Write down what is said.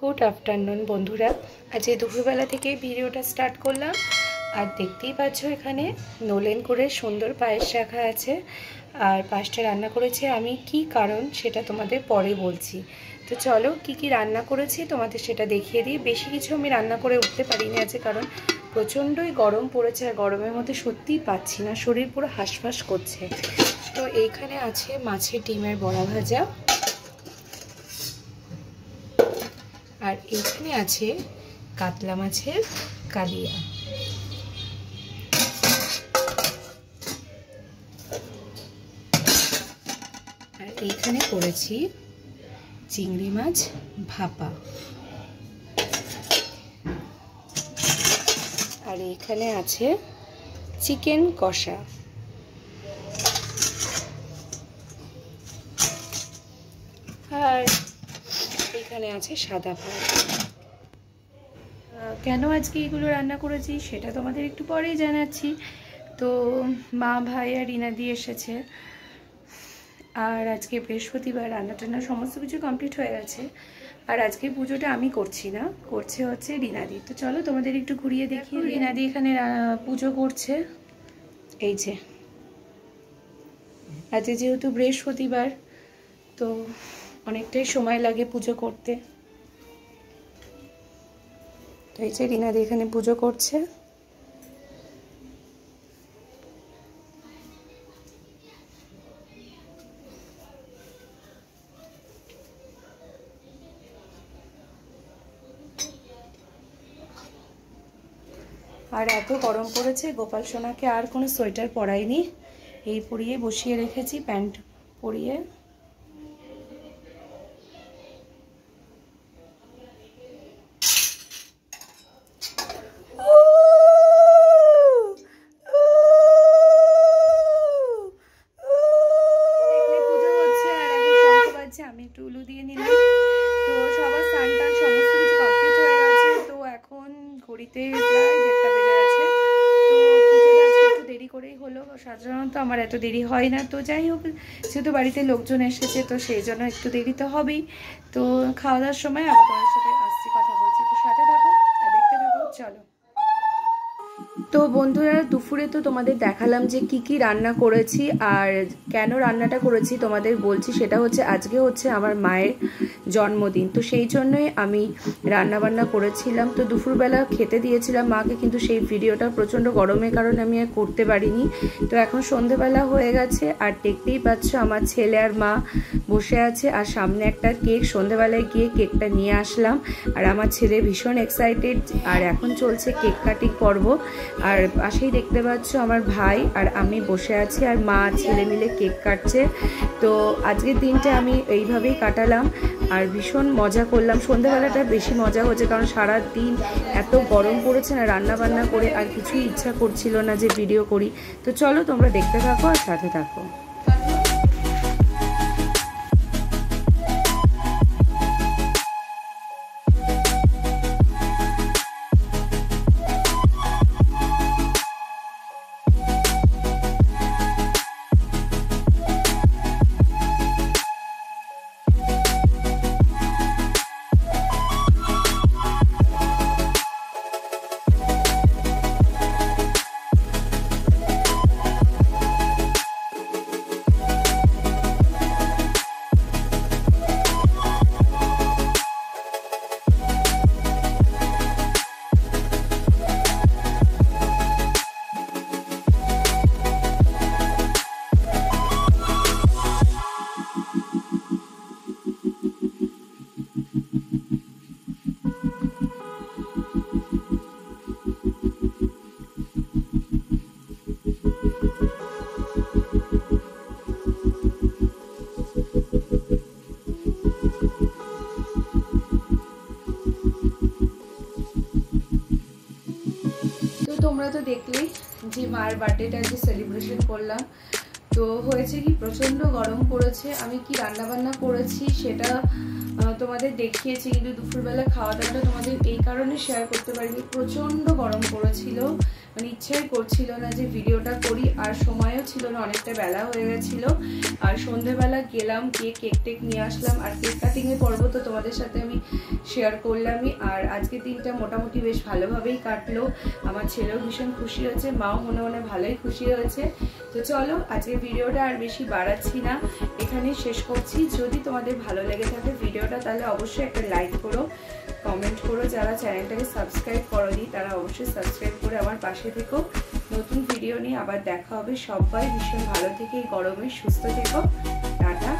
Good afternoon बंधुरा आज दुपुरबेला থেকে ভিডিওটা স্টার্ট করলাম। আর দেখতেই পাচ্ছ এখানে নোলেন করে সুন্দর পায়েস রাখা আছে আর পায়েসটা রান্না করেছি আমি। কি কারণ সেটা তোমাদের পরে বলছি। তো চলো কি কি রান্না করেছি তোমাদের সেটা দেখিয়ে দিই। বেশি কিছু আমি রান্না করে উঠতে পারিনি আজকে, কারণ প্রচণ্ডই গরম পড়েছে আর গরমের মধ্যে সত্যিই পাচ্ছি না, শরীর পুরো হাঁসফাঁস করছে। তো এইখানে আছে মাছের ডিমের বড়া ভাজা, আর এখানে আছে কাতলা মাছের কালিয়া, আর এইখানে করেছি চিংড়ি মাছ ভাপা, আর এইখানে আছে চিকেন কষা, আর এখানে আছে সাদা ভাত। কেন আজকে এগুলো রান্না করেছি সেটা তোমাদের একটু পরেই জানাচ্ছি। তো মা ভাই আর রিনাদি এসেছে, আর আজকে বৃহস্পতিবার, রান্না টান্না সমস্ত কিছু কমপ্লিট হয়ে গেছে। আর আজকে পুজোটা আমি করছি না, করছে হচ্ছে রিনাদি। তো চলো তোমাদের একটু ঘুরিয়ে দেখি। রিনাদি এখানে পুজো করছে। এই যে আজকে যেহেতু বৃহস্পতিবার তো অনেকটাই সময় লাগে পুজো করতে। তো এই যে রিনাদি এখানে পুজো করছে। আর এত গরম পড়েছে, গোপাল সোনাকে আর কোনো সোয়েটার পরাইনি, এই পরিয়ে বসিয়ে রেখেছি, প্যান্ট পরিয়ে। আমি একটু উলু দিয়ে নিলাম। তো সবার স্নান টান সমস্ত কিছু কমপ্লিট হয়ে গেছে। তো এখন ঘড়িতে প্রায় 1:30 বেজে গেছে। তো পুজোটা আজকে একটু দেরি করেই হলো, সাধারণত আমার এত দেরি হয় না। তো যাই হোক, যেহেতু বাড়িতে লোকজন এসেছে তো সেই জন্য একটু দেরি তো হবেই। তো খাওয়া দাওয়ার সময় আবার তোমার সাথে আসছি, কথা বলছি। তো সাথে থাকো আর দেখতে থাকো, চলো। তো বন্ধুরা দুপুরে তো তোমাদের দেখালাম যে কি কি রান্না করেছি আর কেন রান্নাটা করেছি তোমাদের বলছি। সেটা হচ্ছে আজকে হচ্ছে আমার মায়ের জন্মদিন, তো সেই জন্যই আমি রান্না বান্না করেছিলাম। তো দুপুরবেলা খেতে দিয়েছিলাম মাকে, কিন্তু সেই ভিডিওটা প্রচণ্ড গরমের কারণে আমি আর করতে পারিনি। তো এখন সন্ধেবেলা হয়ে গেছে আর দেখতেই পাচ্ছ আমার ছেলে আর মা বসে আছে, আর সামনে একটা কেক, সন্ধেবেলায় গিয়ে কেকটা নিয়ে আসলাম। আর আমার ছেলে ভীষণ এক্সাইটেড, আর এখন চলছে কেক কাটিং পর্ব। আর পাশেই দেখতে পাচ্ছ আমার ভাই আর আমি বসে আছি, আর মা ছেলে মিলে কেক কাটছে। তো আজকের দিনটা আমি এইভাবেই কাটালাম আর ভীষণ মজা করলাম। সন্ধ্যাবেলাটা বেশি মজা হচ্ছে, কারণ সারা দিন এত গরম পড়েছে না, রান্না বান্না করে আর কিছুই ইচ্ছা করছিল না যে ভিডিও করি। তো চলো তোমরা দেখতে থাকো আর সাথে থাকো। তোমরা তো দেখলেই যে মায়ের বার্থডেটা যে সেলিব্রেশন করলাম। তো হয়েছে কি, প্রচণ্ড গরম পড়েছে। আমি কি রান্না বান্না করেছি সেটা তোমাদের দেখিয়েছি, কিন্তু দুপুরবেলা খাওয়া দাওয়াটা তোমাদের এই কারণে শেয়ার করতে পারিনি, প্রচণ্ড গরম পড়েছিল। মানে ইচ্ছাই করছিল না যে ভিডিওটা করি, আর সময়ও ছিল না, অনেকটা বেলা হয়ে গেছিলো। আর সন্ধ্যেবেলা গেলাম, কেক টেক নিয়ে আসলাম, আর কেক কাটিংয়ের পর্ব তো তোমাদের সাথে আমি শেয়ার করলামই। আর আজকে দিনটা মোটামুটি বেশ ভালোভাবেই কাটলো, আমার ছেলেও ভীষণ খুশি হয়েছে, মাও মনে মনে ভালোই খুশি হয়েছে। তো চলো আজকে ভিডিওটা আর বেশি বাড়াচ্ছি না, এখানেই শেষ করছি। যদি তোমাদের ভালো লেগে থাকে ভিডিওটা তাহলে অবশ্যই একটা লাইক করো, কমেন্ট করো, যারা চ্যানেলটাকে সাবস্ক্রাইব করোনি তারা অবশ্যই সাবস্ক্রাইব করে আমার পাশে থেকো। নতুন ভিডিও নিয়ে আবার দেখা হবে। সবাই ভীষণ ভালো থেকে এই গরমে সুস্থ থেকো। টাটা।